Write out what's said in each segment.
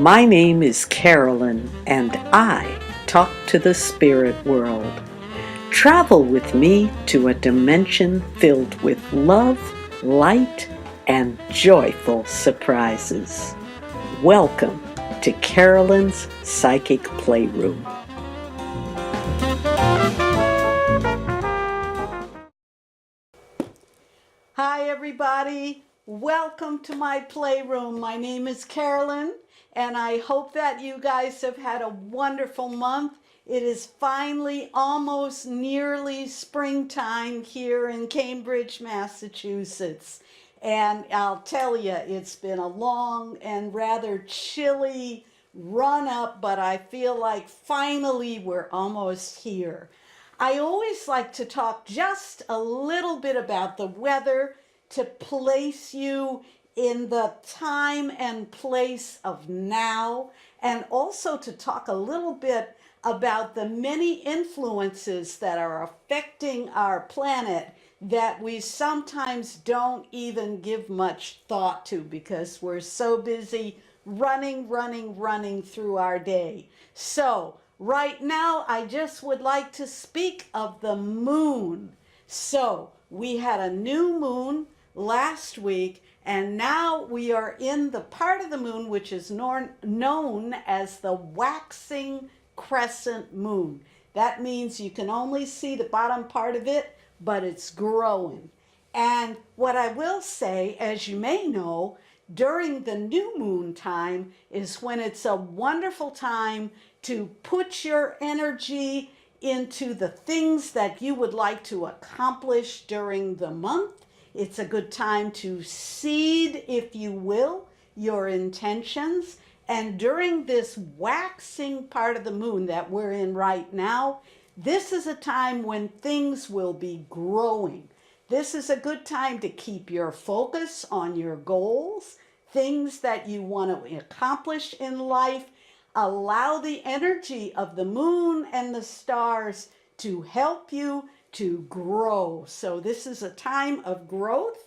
My name is Carolyn, and I talk to the spirit world. Travel with me to a dimension filled with love, light, and joyful surprises. Welcome to Carolyn's Psychic Playroom. Hi, everybody. Welcome to my playroom. My name is Carolyn, and I hope that you guys have had a wonderful month. It is finally almost nearly springtime here in Cambridge, Massachusetts. And I'll tell you, it's been a long and rather chilly run up, but I feel like finally we're almost here. I always like to talk just a little bit about the weather to place you in the time and place of now, and also to talk a little bit about the many influences that are affecting our planet that we sometimes don't even give much thought to because we're so busy running through our day. So, right now, I just would like to speak of the moon. So, we had a new moon last week, and now we are in the part of the moon which is known as the waxing crescent moon. That means you can only see the bottom part of it, but it's growing. And what I will say, as you may know, during the new moon time is when it's a wonderful time to put your energy into the things that you would like to accomplish during the month. It's a good time to seed, if you will, your intentions. And during this waxing part of the moon that we're in right now, this is a time when things will be growing. This is a good time to keep your focus on your goals, things that you want to accomplish in life. Allow the energy of the moon and the stars to help you to grow. So this is a time of growth,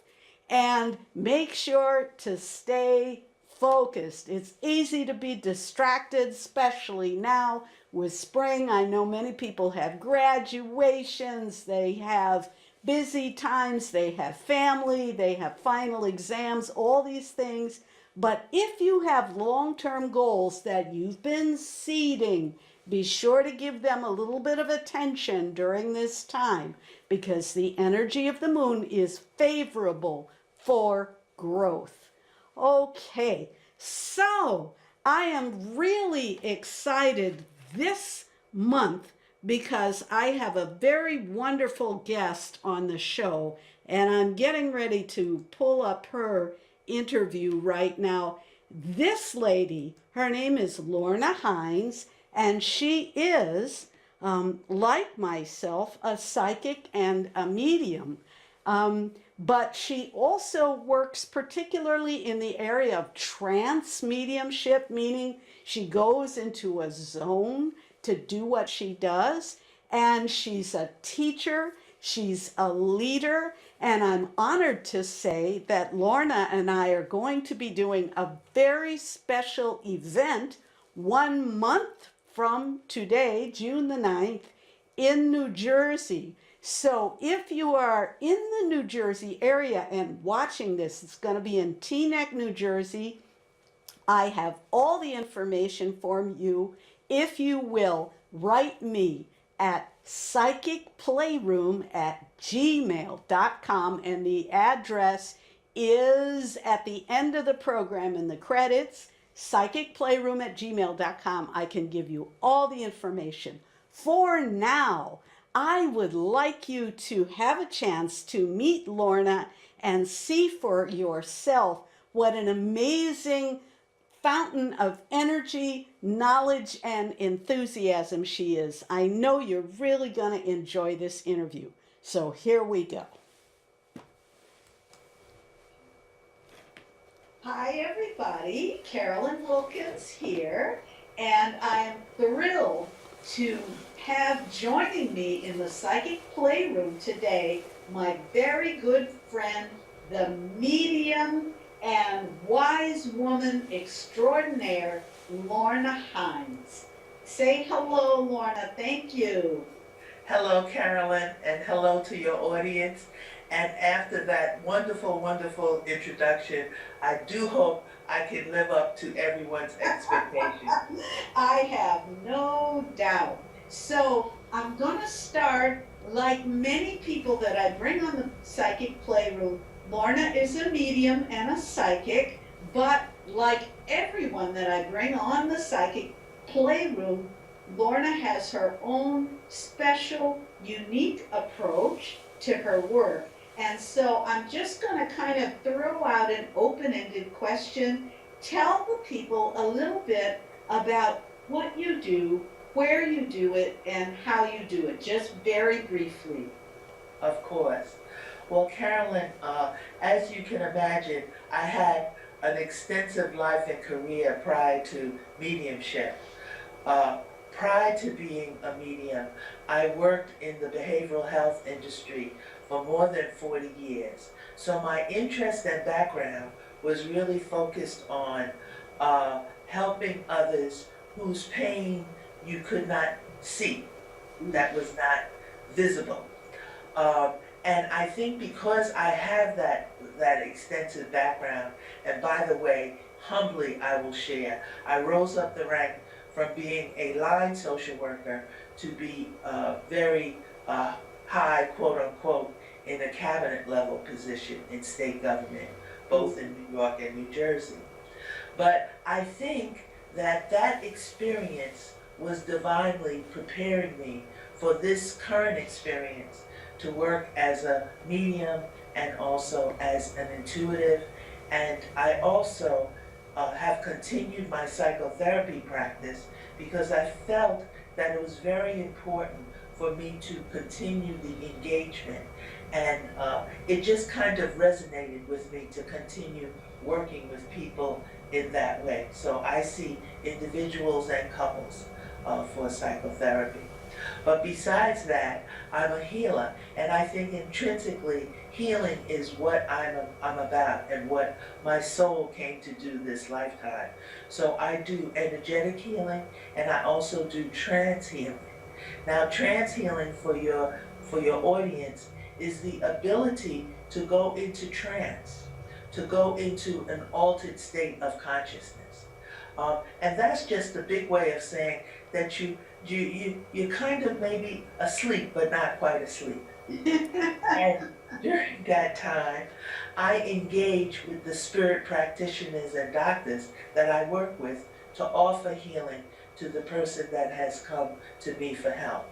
and make sure to stay focused. It's easy to be distracted, especially now with spring. I know many people have graduations, they have busy times, they have family, they have final exams, all these things. But if you have long-term goals that you've been seeding, be sure to give them a little bit of attention during this time because the energy of the moon is favorable for growth. Okay, so I am really excited this month because I have a very wonderful guest on the show, and I'm getting ready to pull up her interview right now. This lady, her name is Lorna Hines, and she is, like myself, a psychic and a medium. But she also works particularly in the area of trance mediumship, meaning she goes into a zone to do what she does. And she's a teacher, she's a leader, and I'm honored to say that Lorna and I are going to be doing a very special event 1 month from today, June the 9th, in New Jersey. So if you are in the New Jersey area and watching this, it's going to be in Teaneck, New Jersey. I have all the information for you. If you will, write me at psychicplayroom@gmail.com, and the address is at the end of the program in the credits, psychicplayroom@gmail.com. I can give you all the information. For now, I would like you to have a chance to meet Lorna and see for yourself what an amazing fountain of energy, knowledge, and enthusiasm she is. I know you're really going to enjoy this interview. So here we go. Hi, everybody. Carolyn Wilkins here, and I'm thrilled to have joining me in the Psychic Playroom today my very good friend, the medium and wise woman extraordinaire, Lorna Hines. Say hello, Lorna. Thank you. Hello, Carolyn, and hello to your audience. And after that wonderful, wonderful introduction, I do hope I can live up to everyone's expectations. I have no doubt. So I'm going to start like many people that I bring on the Psychic Playroom. Lorna is a medium and a psychic, but like everyone that I bring on the Psychic Playroom, Lorna has her own special, unique approach to her work. And so I'm just going to kind of throw out an open-ended question. Tell the people a little bit about what you do, where you do it, and how you do it, just very briefly. Of course. Well, Carolyn, as you can imagine, I had an extensive life and career prior to mediumship. Prior to being a medium, I worked in the behavioral health industry for more than 40 years. So my interest and background was really focused on helping others whose pain you could not see, that was not visible. And I think because I have that extensive background, and by the way, humbly I will share, I rose up the rank from being a line social worker to be very high, quote unquote, in a cabinet level position in state government, both in New York and New Jersey. But I think that experience was divinely preparing me for this current experience to work as a medium and also as an intuitive. And I also have continued my psychotherapy practice because I felt that it was very important for me to continue the engagement. And it just kind of resonated with me to continue working with people in that way. So I see individuals and couples for psychotherapy. But besides that, I'm a healer, and I think intrinsically healing is what I'm about and what my soul came to do this lifetime. So I do energetic healing, and I also do trance healing. Now, trance healing for your audience is the ability to go into trance, to go into an altered state of consciousness. And that's just a big way of saying that you're kind of maybe asleep, but not quite asleep. And during that time, I engage with the spirit practitioners and doctors that I work with to offer healing to the person that has come to me for help.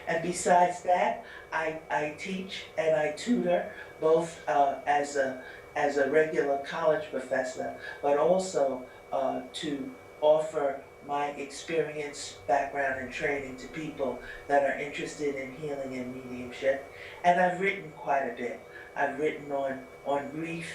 And besides that, I teach and I tutor both as a regular college professor, but also to offer my experience, background, and training to people that are interested in healing and mediumship. And I've written quite a bit. I've written on grief,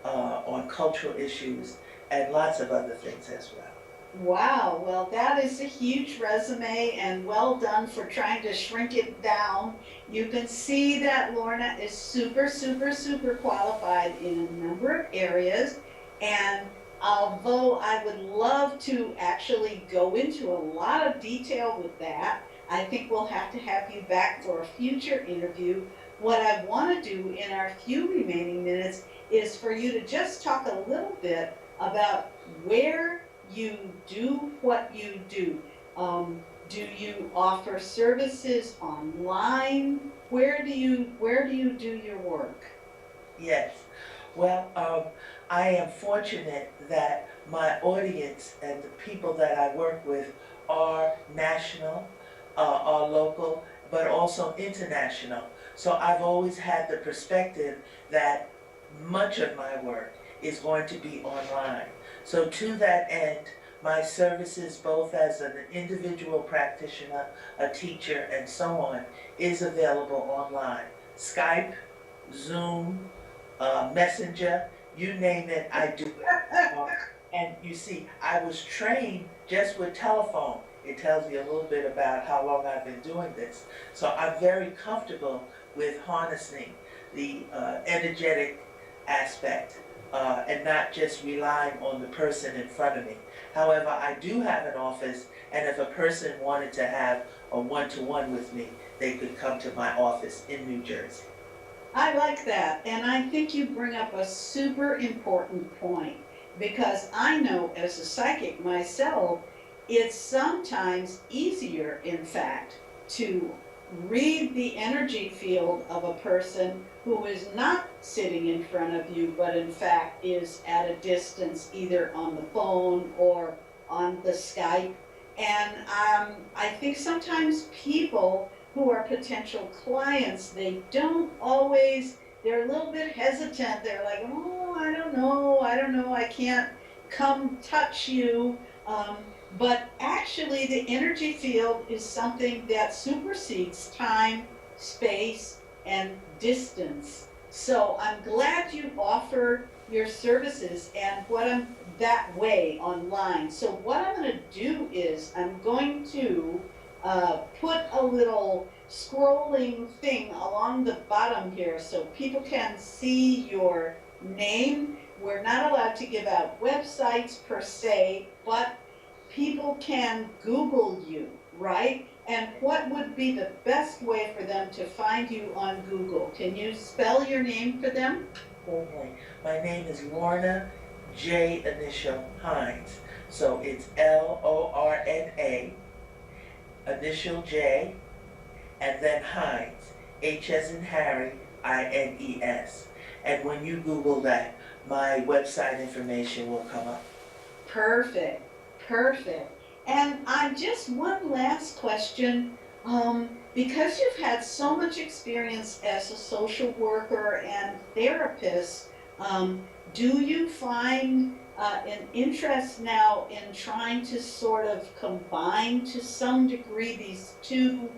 on cultural issues, and lots of other things as well. Wow, well, that is a huge resume and well done for trying to shrink it down. You can see that Lorna is super, super, super qualified in a number of areas. And although I would love to actually go into a lot of detail with that, I think we'll have to have you back for a future interview. What I want to do in our few remaining minutes is for you to just talk a little bit about where you do what you do. Do you offer services online? Where do you do your work? Yes. Well, I am fortunate that my audience and the people that I work with are national, are local, but also international. So I've always had the perspective that much of my work is going to be online. So to that end, my services, both as an individual practitioner, a teacher, and so on, is available online. Skype, Zoom, Messenger, you name it, I do it. And you see, I was trained just with telephone. It tells you a little bit about how long I've been doing this. So I'm very comfortable with harnessing the energetic aspect and not just relying on the person in front of me. However, I do have an office, and if a person wanted to have a one-to-one with me, they could come to my office in New Jersey. I like that, and I think you bring up a super important point, because I know as a psychic myself, it's sometimes easier, in fact, to read the energy field of a person who is not sitting in front of you, but in fact is at a distance, either on the phone or on the Skype. And I think sometimes people who are potential clients, they don't always, they're a little bit hesitant. They're like, oh, I don't know, I can't come touch you. But actually, the energy field is something that supersedes time, space, and distance. So I'm glad you offer your services and that way online. So what I'm going to do is I'm going to put a little scrolling thing along the bottom here so people can see your name. We're not allowed to give out websites per se, but people can Google you, right? And what would be the best way for them to find you on Google? Can you spell your name for them? Certainly. My name is Lorna J, initial Hines. So it's Lorna, initial J, and then Hines, H as in Harry, Ines. And when you Google that, my website information will come up. Perfect. And just one last question, because you've had so much experience as a social worker and therapist, do you find an interest now in trying to sort of combine to some degree these two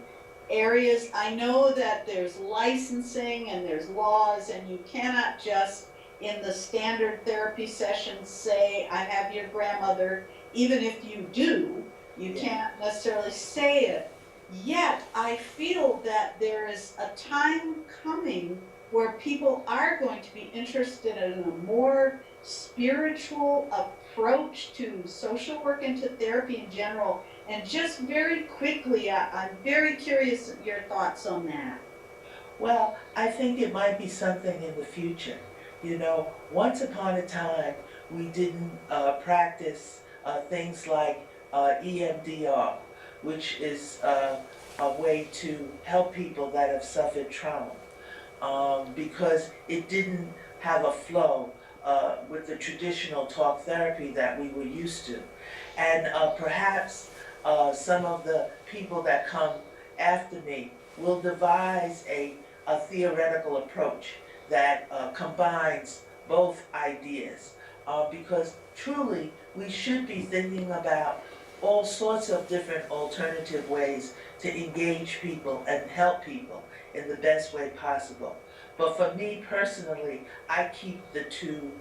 areas? I know that there's licensing and there's laws, and you cannot just in the standard therapy sessions say, I have your grandmother. Even if you do, you can't necessarily say it. Yet, I feel that there is a time coming where people are going to be interested in a more spiritual approach to social work and to therapy in general. And just very quickly, I'm very curious of your thoughts on that. Well, I think it might be something in the future. You know, once upon a time, we didn't practice things like EMDR, which is a way to help people that have suffered trauma, because it didn't have a flow with the traditional talk therapy that we were used to. And perhaps some of the people that come after me will devise a theoretical approach that combines both ideas, because truly we should be thinking about all sorts of different alternative ways to engage people and help people in the best way possible. But for me personally, I keep the two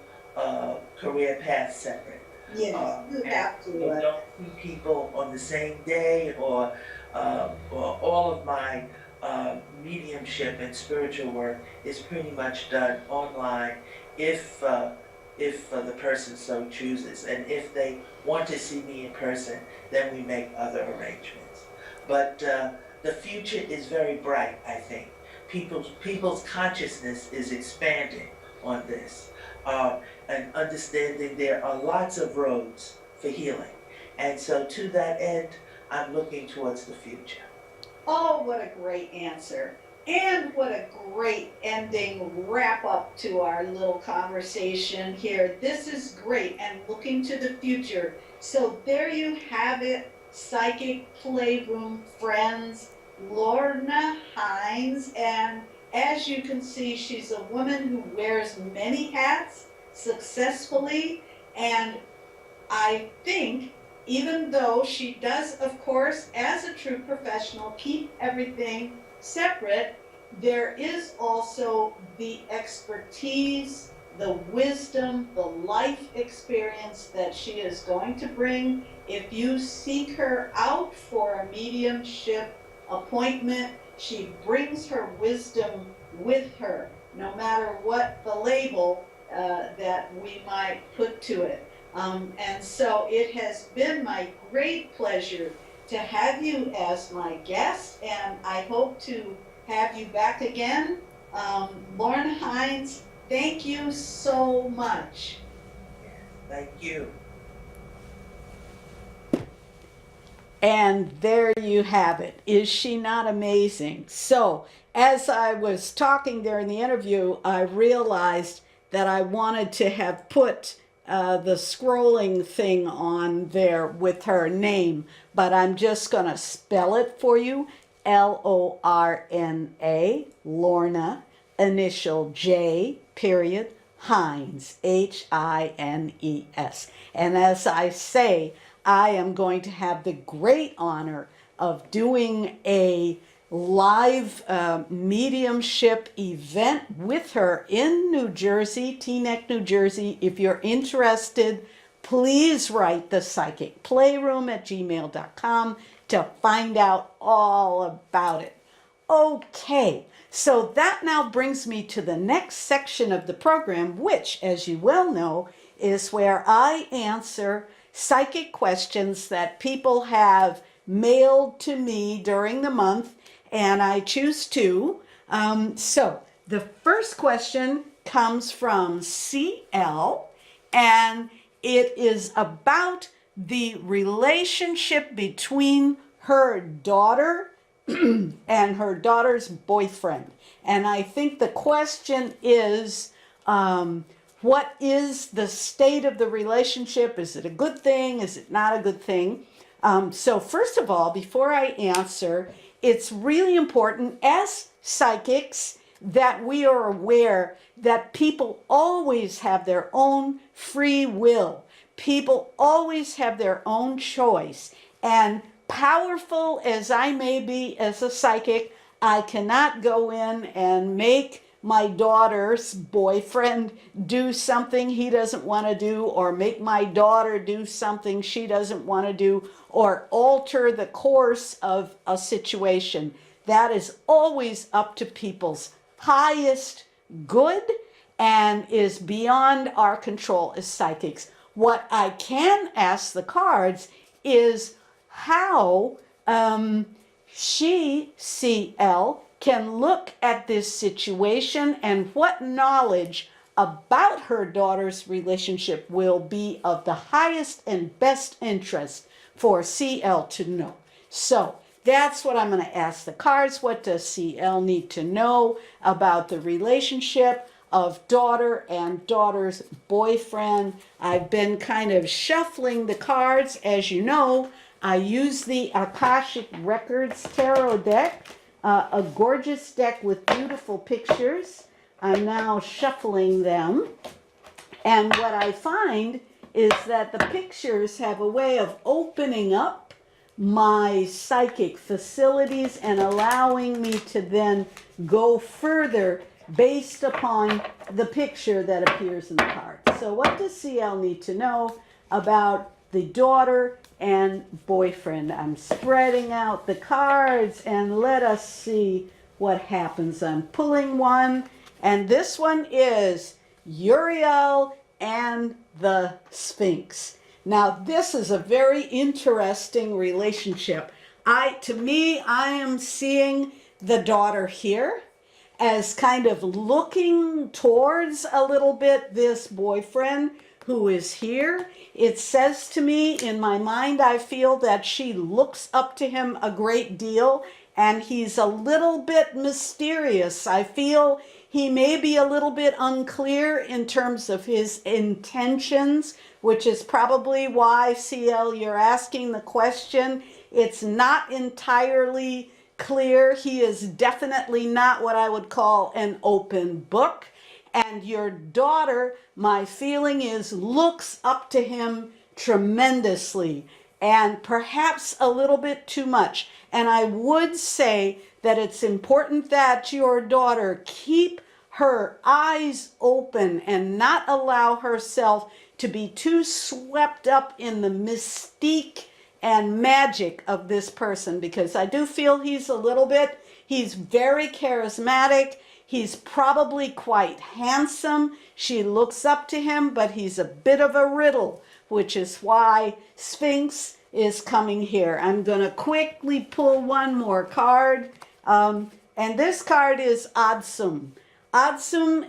career paths separate. Yes, you have to. You don't see people on the same day, or all of my mediumship and spiritual work is pretty much done online if the person so chooses. And if they want to see me in person, then we make other arrangements. But the future is very bright, I think. People's consciousness is expanding on this, and understanding there are lots of roads for healing. And so to that end, I'm looking towards the future. Oh, what a great answer. And what a great ending wrap up to our little conversation here. This is great, and looking to the future. So there you have it, Psychic Playroom friends, Lorna Hines. And as you can see, she's a woman who wears many hats successfully. And I think, even though she does, of course, as a true professional, keep everything separate, there is also the expertise, the wisdom, the life experience that she is going to bring. If you seek her out for a mediumship appointment, she brings her wisdom with her, no matter what the label, that we might put to it. And so it has been my great pleasure to have you as my guest, and I hope to have you back again. Lorna Hines, thank you so much. Thank you. And there you have it. Is she not amazing? So, as I was talking there in the interview, I realized that I wanted to have put the scrolling thing on there with her name, but I'm just going to spell it for you. Lorna, Lorna, initial J, period, Hines, Hines. And as I say, I am going to have the great honor of doing a live mediumship event with her in New Jersey, Teaneck, New Jersey. If you're interested, please write the psychic playroom at gmail.com to find out all about it. Okay, so that now brings me to the next section of the program, which, as you well know, is where I answer psychic questions that people have mailed to me during the month, and I choose two. So the first question comes from CL, and it is about the relationship between her daughter and her daughter's boyfriend. And I think the question is, what is the state of the relationship? Is it a good thing? Is it not a good thing? So first of all, before I answer, it's really important as psychics that we are aware that people always have their own free will. People always have their own choice. And powerful as I may be as a psychic, I cannot go in and make my daughter's boyfriend do something he doesn't want to do, or make my daughter do something she doesn't want to do, or alter the course of a situation. That is always up to people's highest good and is beyond our control as psychics. What I can ask the cards is how she, CL, can look at this situation and what knowledge about her daughter's relationship will be of the highest and best interest for CL to know. So that's what I'm going to ask the cards. What does CL need to know about the relationship of daughter and daughter's boyfriend? I've been kind of shuffling the cards. As you know, I use the Akashic Records Tarot deck, a gorgeous deck with beautiful pictures. I'm now shuffling them. And what I find is that the pictures have a way of opening up my psychic facilities and allowing me to then go further based upon the picture that appears in the card. So what does CL need to know about the daughter and boyfriend? I'm spreading out the cards and let us see what happens. I'm pulling one, and this one is Uriel and the Sphinx. Now this is a very interesting relationship. To me, I am seeing the daughter here as kind of looking towards a little bit this boyfriend who is here. It says to me in my mind, I feel that she looks up to him a great deal, and he's a little bit mysterious. I feel he may be a little bit unclear in terms of his intentions, which is probably why, CL, you're asking the question. It's not entirely clear. He is definitely not what I would call an open book. And your daughter, my feeling is, looks up to him tremendously, and perhaps a little bit too much. And I would say that it's important that your daughter keep her eyes open and not allow herself to be too swept up in the mystique and magic of this person, because I do feel he's very charismatic. He's probably quite handsome. She looks up to him, but he's a bit of a riddle, which is why Sphinx is coming here. I'm going to quickly pull one more card. And this card is Adsum. Adsum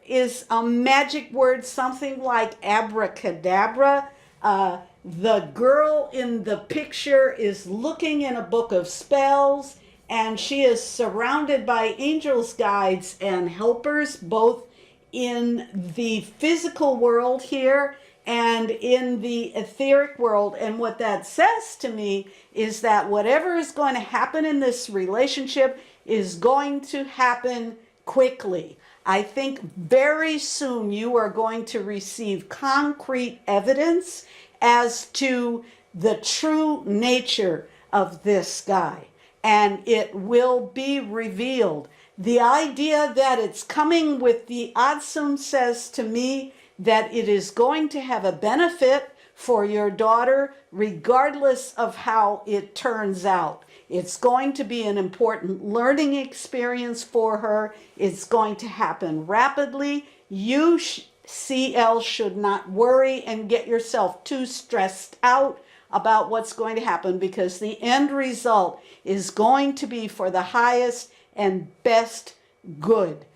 is a magic word, something like abracadabra. The girl in the picture is looking in a book of spells, and she is surrounded by angels, guides, and helpers, both in the physical world here and in the etheric world. And what that says to me is that whatever is going to happen in this relationship is going to happen quickly. I think very soon you are going to receive concrete evidence as to the true nature of this guy, and it will be revealed. The idea that it's coming with the Adsum says to me that it is going to have a benefit for your daughter regardless of how it turns out. It's going to be an important learning experience for her. It's going to happen rapidly. You, CL, should not worry and get yourself too stressed out about what's going to happen, because the end result is going to be for the highest and best good.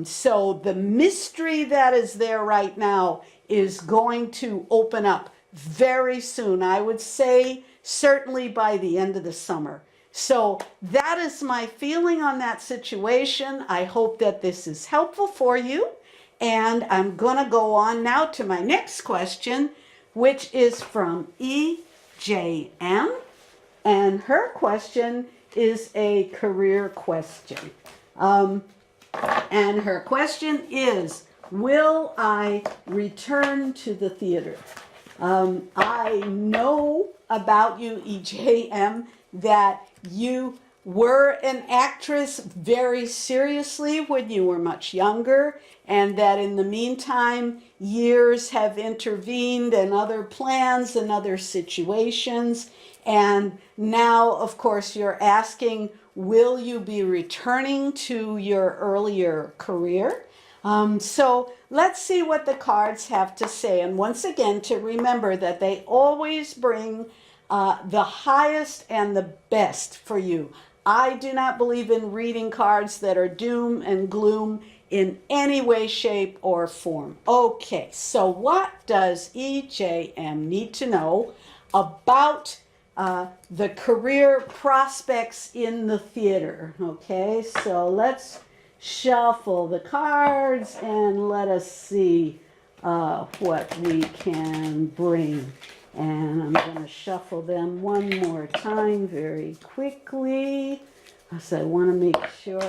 So the mystery that is there right now is going to open up very soon. I would say certainly by the end of the summer. So that is my feeling on that situation. I hope that this is helpful for you. And I'm going to go on now to my next question, which is from EJM. And her question is a career question. And her question is, will I return to the theater? I know about you, EJM, that you were an actress very seriously when you were much younger, and that in the meantime, years have intervened and other plans and other situations. And now, of course, you're asking, will you be returning to your earlier career? So let's see what the cards have to say. And once again, to remember that they always bring the highest and the best for you. I do not believe in reading cards that are doom and gloom in any way, shape, or form. Okay, so what does EJM need to know about the career prospects in the theater? Okay, so let's shuffle the cards and let us see what we can bring. And I'm going to shuffle them one more time very quickly, because I want to make sure.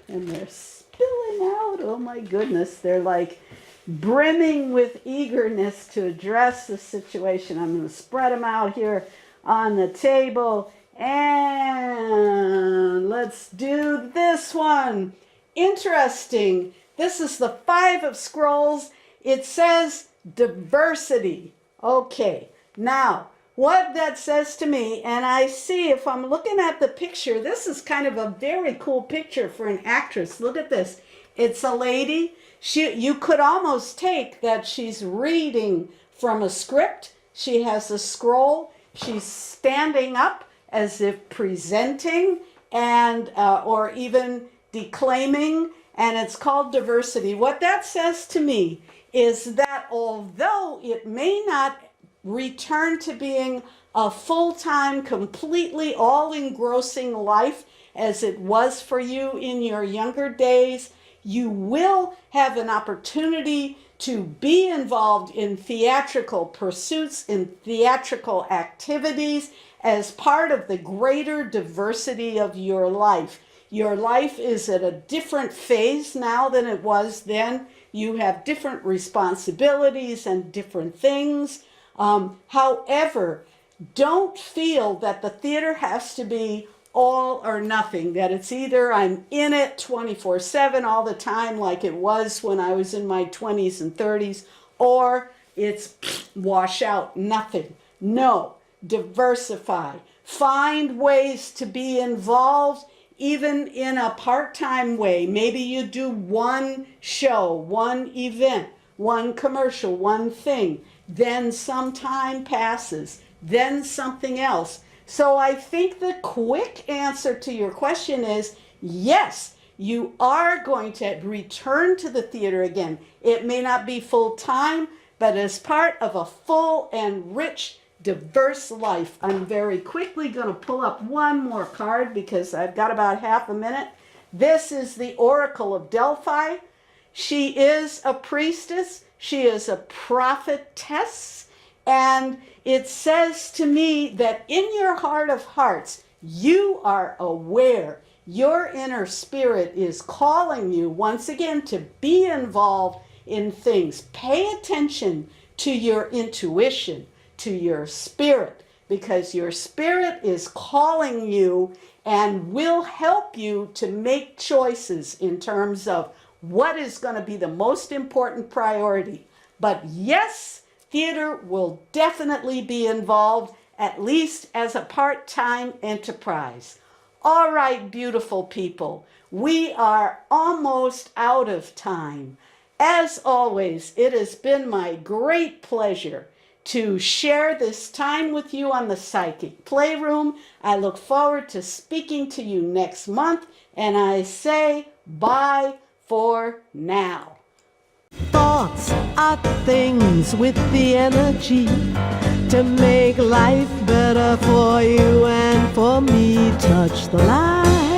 And they're spilling out. Oh my goodness. They're like brimming with eagerness to address the situation. I'm going to spread them out here on the table. And let's do this one. Interesting. This is the Five of Scrolls. It says diversity. Okay, now what that says to me, and I see if I'm looking at the picture, this is kind of a very cool picture for an actress. Look at this. It's a lady. You could almost take that she's reading from a script. She has a scroll. She's standing up as if presenting and or even declaiming, and it's called diversity. What that says to me is that although it may not return to being a full-time, completely all-engrossing life as it was for you in your younger days, you will have an opportunity to be involved in theatrical pursuits, in theatrical activities as part of the greater diversity of your life. Your life is at a different phase now than it was then. You have different responsibilities and different things. However, don't feel that the theater has to be all or nothing, that it's either I'm in it 24/7 all the time like it was when I was in my 20s and 30s, or it's wash out, nothing. No, diversify. Find ways to be involved even in a part-time way. Maybe you do one show, one event, one commercial, one thing. Then some time passes. Then something else. So I think the quick answer to your question is yes, you are going to return to the theater again. It may not be full time, but as part of a full and rich, diverse life. I'm very quickly going to pull up one more card because I've got about half a minute. This is the Oracle of Delphi. She is a priestess. She is a prophetess. And it says to me that in your heart of hearts, you are aware. Your inner spirit is calling you once again to be involved in things. Pay attention to your intuition, to your spirit, because your spirit is calling you and will help you to make choices in terms of what is going to be the most important priority. But yes, theater will definitely be involved, at least as a part-time enterprise. All right, beautiful people, we are almost out of time. As always, it has been my great pleasure to share this time with you on the Psychic Playroom. I look forward to speaking to you next month, and I say bye for now. Thoughts are things with the energy to make life better for you and for me. Touch the light.